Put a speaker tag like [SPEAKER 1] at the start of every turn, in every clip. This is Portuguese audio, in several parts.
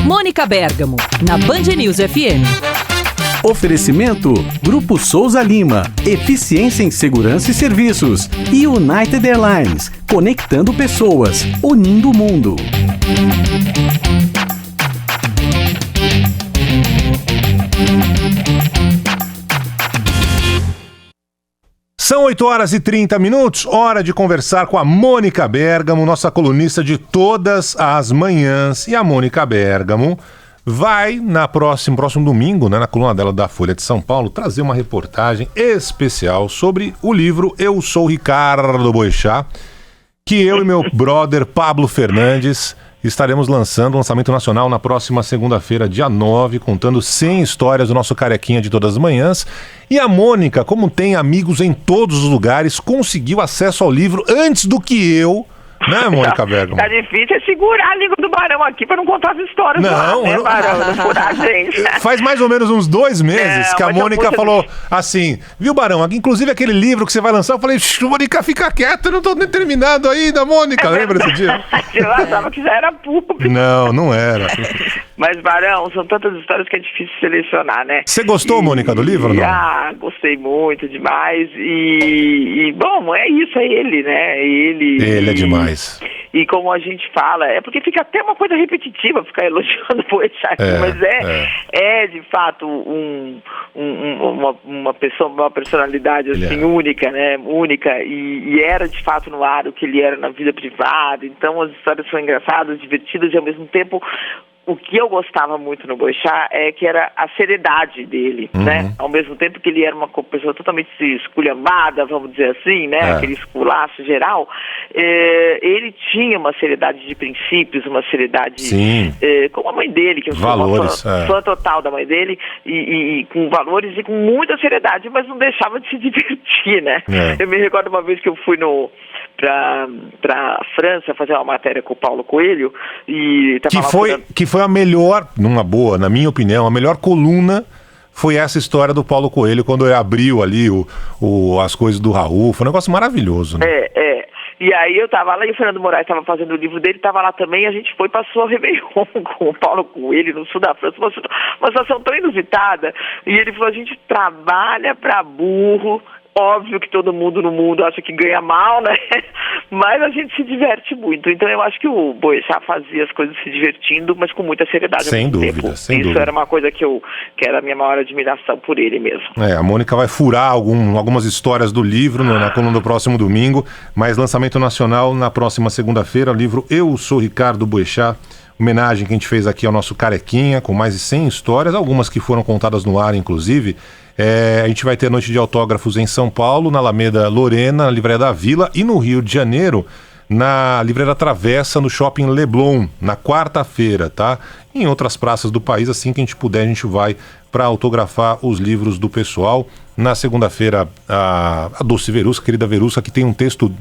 [SPEAKER 1] Mônica Bergamo, na Band News FM.
[SPEAKER 2] Oferecimento Grupo Souza Lima, eficiência em segurança e serviços. E United Airlines, conectando pessoas, unindo o mundo.
[SPEAKER 3] São 8h30, hora de conversar com a Mônica Bergamo, nossa colunista de todas as manhãs. E a Mônica Bergamo vai, próximo domingo, né, na coluna dela da Folha de São Paulo, trazer uma reportagem especial sobre o livro Eu Sou Ricardo Boechat, que eu e meu brother Pablo Fernandes estaremos lançando o lançamento nacional na próxima segunda-feira, dia 9, contando 100 histórias do nosso carequinha de todas as manhãs. E a Mônica, como tem amigos em todos os lugares, conseguiu acesso ao livro antes do que eu, né, Mônica Bergamo?
[SPEAKER 4] Tá difícil segurar a língua do Barão aqui pra não contar as histórias
[SPEAKER 3] não,
[SPEAKER 4] lá, né, Barão? Não furar a gente.
[SPEAKER 3] Faz mais ou menos uns 2 meses que a Mônica falou assim, viu, Barão, inclusive aquele livro que você vai lançar, eu falei, Mônica, fica quieta, eu não tô nem terminado ainda, Mônica, lembra desse dia?
[SPEAKER 4] Eu achava que já era público.
[SPEAKER 3] Não era.
[SPEAKER 4] Mas, Barão, são tantas histórias que é difícil selecionar, né?
[SPEAKER 3] Você gostou, Mônica, do livro ou não?
[SPEAKER 4] Gostei muito, demais. E bom, é isso, é ele, né?
[SPEAKER 3] Ele é demais.
[SPEAKER 4] E como a gente fala, é porque fica até uma coisa repetitiva ficar elogiando o Boechat, mas é de fato uma pessoa, uma personalidade assim, única, né? Única, e era de fato no ar o que ele era na vida privada. Então as histórias são engraçadas, divertidas e ao mesmo tempo o que eu gostava muito no Boechat é que era a seriedade dele, né? Ao mesmo tempo que ele era uma pessoa totalmente esculhambada, vamos dizer assim, né? Aquele esculacho geral, ele tinha uma seriedade de princípios, uma seriedade como a mãe dele, que eu sou uma fã total da mãe dele, e com valores e com muita seriedade, mas não deixava de se divertir, né? Eu me recordo uma vez que eu fui pra França fazer uma matéria com o Paulo Coelho e
[SPEAKER 3] que foi a melhor, numa boa, na minha opinião, a melhor coluna foi essa história do Paulo Coelho quando ele abriu ali as coisas do Raul. Foi um negócio maravilhoso, né?
[SPEAKER 4] E aí eu tava lá e o Fernando Moraes estava fazendo o livro dele, tava lá também, e a gente foi, passou a Réveillon com o Paulo Coelho no sul da França, uma situação tão inusitada, e ele falou, a gente trabalha pra burro. Óbvio que todo mundo no mundo acha que ganha mal, né? Mas a gente se diverte muito. Então eu acho que o Boechat fazia as coisas se divertindo, mas com muita seriedade.
[SPEAKER 3] Sem dúvida, sem dúvida.
[SPEAKER 4] Isso era uma coisa que era a minha maior admiração por ele mesmo.
[SPEAKER 3] A Mônica vai furar algumas histórias do livro na coluna do próximo domingo, mas lançamento nacional na próxima segunda-feira, o livro Eu Sou Ricardo Boechat, homenagem que a gente fez aqui ao nosso carequinha, com mais de 100 histórias, algumas que foram contadas no ar, inclusive. A gente vai ter noite de autógrafos em São Paulo, na Alameda Lorena, na Livraria da Vila, e no Rio de Janeiro, na Livraria Travessa, no Shopping Leblon, na quarta-feira, tá? Em outras praças do país, assim que a gente puder, a gente vai para autografar os livros do pessoal. Na segunda-feira, a Dulce Verusca, querida Verusca, que tem um texto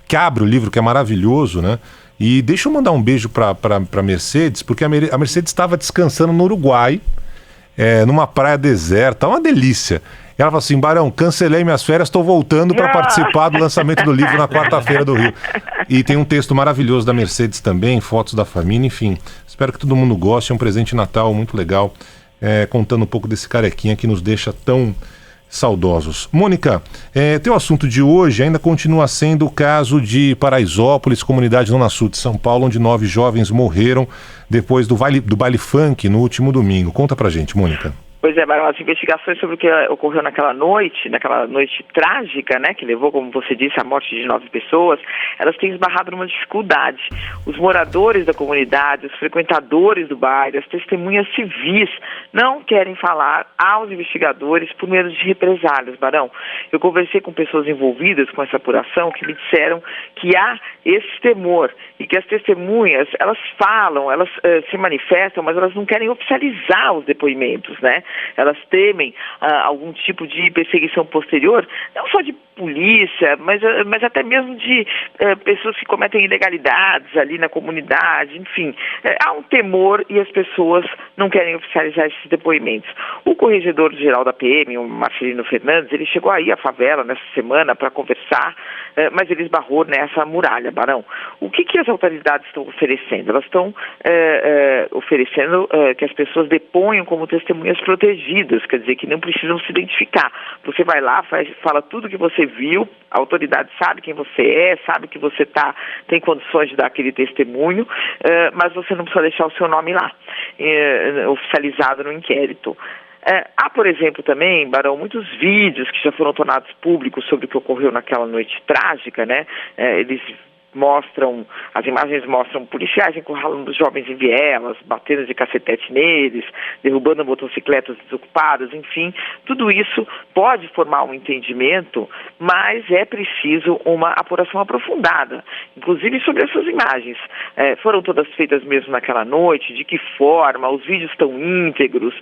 [SPEAKER 3] que abre o livro, que é maravilhoso, né? E deixa eu mandar um beijo para Mercedes, porque a Mercedes estava descansando no Uruguai, numa praia deserta, uma delícia. Ela falou assim, Barão, cancelei minhas férias, estou voltando para participar do lançamento do livro na quarta-feira do Rio. E tem um texto maravilhoso da Mercedes também, fotos da família, enfim. Espero que todo mundo goste, é um presente de Natal muito legal, contando um pouco desse carequinha que nos deixa tão saudosos. Mônica, teu assunto de hoje ainda continua sendo o caso de Paraisópolis, comunidade Zona Sul de São Paulo, onde 9 jovens morreram depois do baile funk no último domingo. Conta pra gente, Mônica.
[SPEAKER 4] Pois é, Barão, as investigações sobre o que ocorreu naquela noite trágica, né, que levou, como você disse, à morte de 9 pessoas, elas têm esbarrado numa dificuldade. Os moradores da comunidade, os frequentadores do baile, as testemunhas civis não querem falar aos investigadores por medo de represálias, Barão. Eu conversei com pessoas envolvidas com essa apuração que me disseram que há esse temor e que as testemunhas, elas falam, elas se manifestam, mas elas não querem oficializar os depoimentos, né? Elas temem algum tipo de perseguição posterior, não só de polícia, mas até mesmo de pessoas que cometem ilegalidades ali na comunidade, enfim. Há um temor e as pessoas não querem oficializar esses depoimentos. O corregedor-geral da PM, o Marcelino Fernandes, ele chegou aí à favela nessa semana para conversar, mas ele esbarrou nessa muralha, Barão. O que as autoridades estão oferecendo? Elas estão oferecendo que as pessoas deponham como testemunhas protegidas, quer dizer, que não precisam se identificar. Você vai lá, fala tudo que você viu, a autoridade sabe quem você é, sabe que você tem condições de dar aquele testemunho, mas você não precisa deixar o seu nome lá, oficializado no inquérito. Há, por exemplo, também, Barão, muitos vídeos que já foram tornados públicos sobre o que ocorreu naquela noite trágica, né? As imagens mostram policiais encurralando os jovens em vielas, batendo de cacetete neles, derrubando motocicletas desocupadas, enfim, tudo isso pode formar um entendimento, mas é preciso uma apuração aprofundada, inclusive sobre essas imagens. Foram todas feitas mesmo naquela noite, de que forma, os vídeos estão íntegros,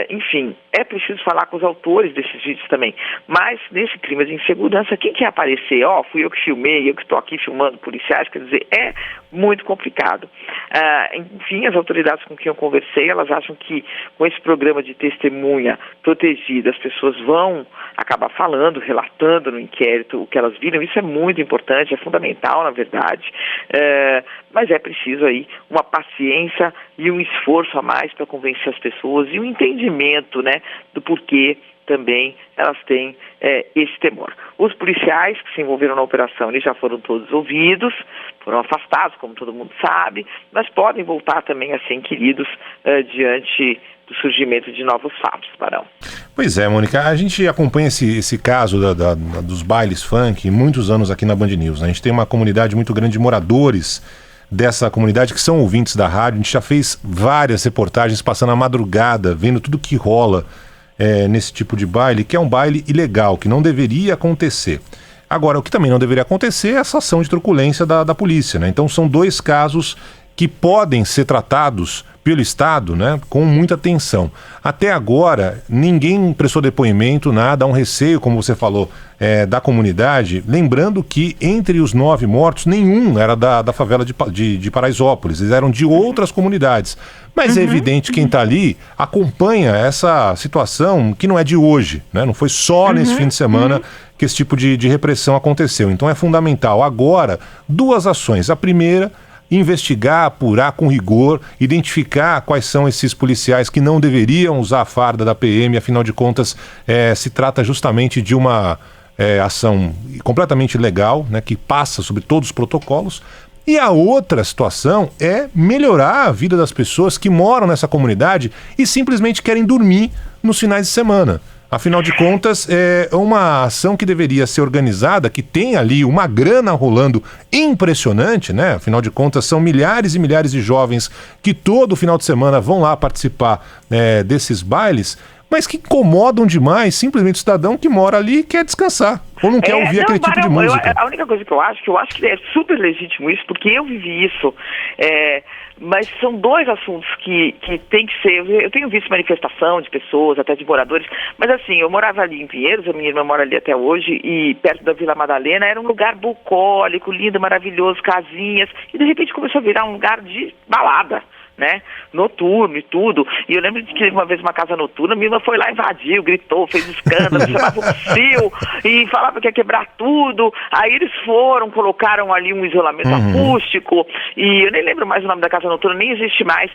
[SPEAKER 4] enfim, é preciso falar com os autores desses vídeos também, mas nesse clima de insegurança, quem quer aparecer? Fui eu que filmei, eu que estou aqui filmando policiais, quer dizer, é muito complicado. Enfim, as autoridades com quem eu conversei, elas acham que com esse programa de testemunha protegida, as pessoas vão acabar falando, relatando no inquérito o que elas viram. Isso é muito importante, é fundamental, na verdade, mas é preciso aí uma paciência e um esforço a mais para convencer as pessoas e um entendimento, né, do porquê também elas têm esse temor. Os policiais que se envolveram na operação, eles já foram todos ouvidos, foram afastados, como todo mundo sabe, mas podem voltar também a ser inquiridos diante do surgimento de novos fatos, Barão.
[SPEAKER 3] Pois é, Mônica, a gente acompanha esse caso dos bailes funk muitos anos aqui na Band News, né? A gente tem uma comunidade muito grande de moradores dessa comunidade que são ouvintes da rádio. A gente já fez várias reportagens passando a madrugada, vendo tudo que rola nesse tipo de baile, que é um baile ilegal, que não deveria acontecer. Agora, o que também não deveria acontecer é essa ação de truculência da polícia, né? Então são dois casos que podem ser tratados pelo Estado, né, com muita atenção. Até agora, ninguém prestou depoimento, nada, há um receio, como você falou, da comunidade, lembrando que entre os 9 mortos, nenhum era da favela de Paraisópolis, eles eram de outras comunidades. Mas é evidente que quem está ali acompanha essa situação que não é de hoje, né? Não foi só nesse fim de semana que esse tipo de repressão aconteceu. Então é fundamental agora 2 ações. A primeira, investigar, apurar com rigor, identificar quais são esses policiais que não deveriam usar a farda da PM, afinal de contas se trata justamente de uma ação completamente legal, né, que passa sobre todos os protocolos. E a outra situação é melhorar a vida das pessoas que moram nessa comunidade e simplesmente querem dormir nos finais de semana. Afinal de contas, é uma ação que deveria ser organizada, que tem ali uma grana rolando impressionante, né? Afinal de contas, são milhares e milhares de jovens que todo final de semana vão lá participar desses bailes, mas que incomodam demais simplesmente o cidadão que mora ali e quer descansar, ou não quer ouvir aquele tipo de música.
[SPEAKER 4] A única coisa que eu acho que é super legítimo isso, porque eu vivi isso, mas são 2 assuntos que tem que ser. Eu tenho visto manifestação de pessoas, até de moradores, mas assim, eu morava ali em Pinheiros, a minha irmã mora ali até hoje, e perto da Vila Madalena, era um lugar bucólico, lindo, maravilhoso, casinhas, e de repente começou a virar um lugar de balada, né, noturno e tudo. E eu lembro de que uma vez uma casa noturna, a minha irmã foi lá, invadiu, gritou, fez escândalo, chamava o CIL e falava que ia quebrar tudo. Aí eles colocaram ali um isolamento acústico, e eu nem lembro mais o nome da casa noturna, nem existe mais.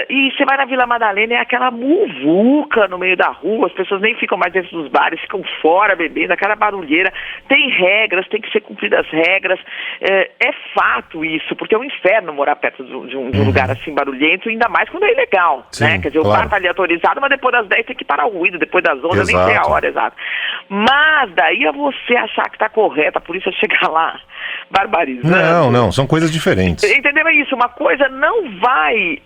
[SPEAKER 4] E você vai na Vila Madalena, é aquela muvuca no meio da rua, as pessoas nem ficam mais dentro dos bares, ficam fora bebendo, aquela barulheira. Tem regras, tem que ser cumpridas as regras. É fato isso, porque é um inferno morar perto de um lugar assim barulhento, ainda mais quando é ilegal. Sim, né? Quer dizer, claro, o bar tá ali autorizado, mas depois das 10 tem que parar o ruído, depois das 11, eu nem sei a hora exata. Mas daí é você achar que tá correto, a polícia chegar lá barbarizando.
[SPEAKER 3] Não, são coisas diferentes.
[SPEAKER 4] Entendeu? É isso, uma coisa não vai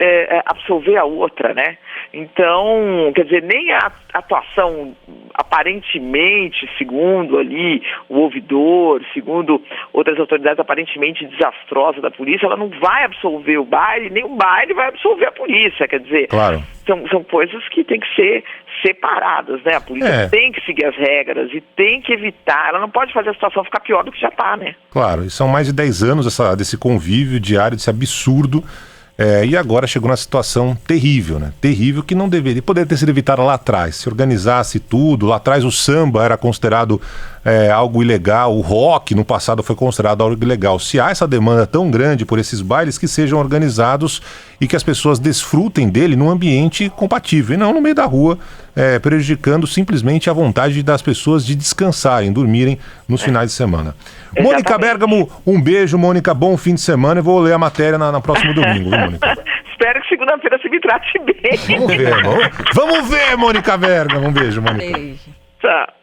[SPEAKER 4] absolver a outra, né? Então, quer dizer, nem a atuação aparentemente, segundo ali o ouvidor, segundo outras autoridades aparentemente desastrosas da polícia, ela não vai absolver o baile, nem o baile vai absolver a polícia, quer dizer,
[SPEAKER 3] Claro.
[SPEAKER 4] são coisas que têm que ser separadas, né? A polícia tem que seguir as regras e tem que evitar, ela não pode fazer a situação ficar pior do que já está, né?
[SPEAKER 3] Claro, e são mais de 10 anos desse convívio diário, desse absurdo. E agora chegou na situação terrível, né? Terrível, que não poderia ter sido evitada lá atrás. Se organizasse tudo, lá atrás o samba era considerado algo ilegal, o rock no passado foi considerado algo ilegal. Se há essa demanda tão grande por esses bailes, que sejam organizados e que as pessoas desfrutem dele num ambiente compatível, e não no meio da rua, prejudicando simplesmente a vontade das pessoas de descansarem, dormirem nos finais de semana.
[SPEAKER 4] Exatamente.
[SPEAKER 3] Mônica Bergamo, um beijo, Mônica, bom fim de semana. Eu vou ler a matéria no próximo domingo, viu, Mônica?
[SPEAKER 4] Espero que segunda-feira você me trate bem.
[SPEAKER 3] Vamos ver, Mônica Bergamo. Um beijo, Mônica.
[SPEAKER 1] Beijo.
[SPEAKER 4] Tchau.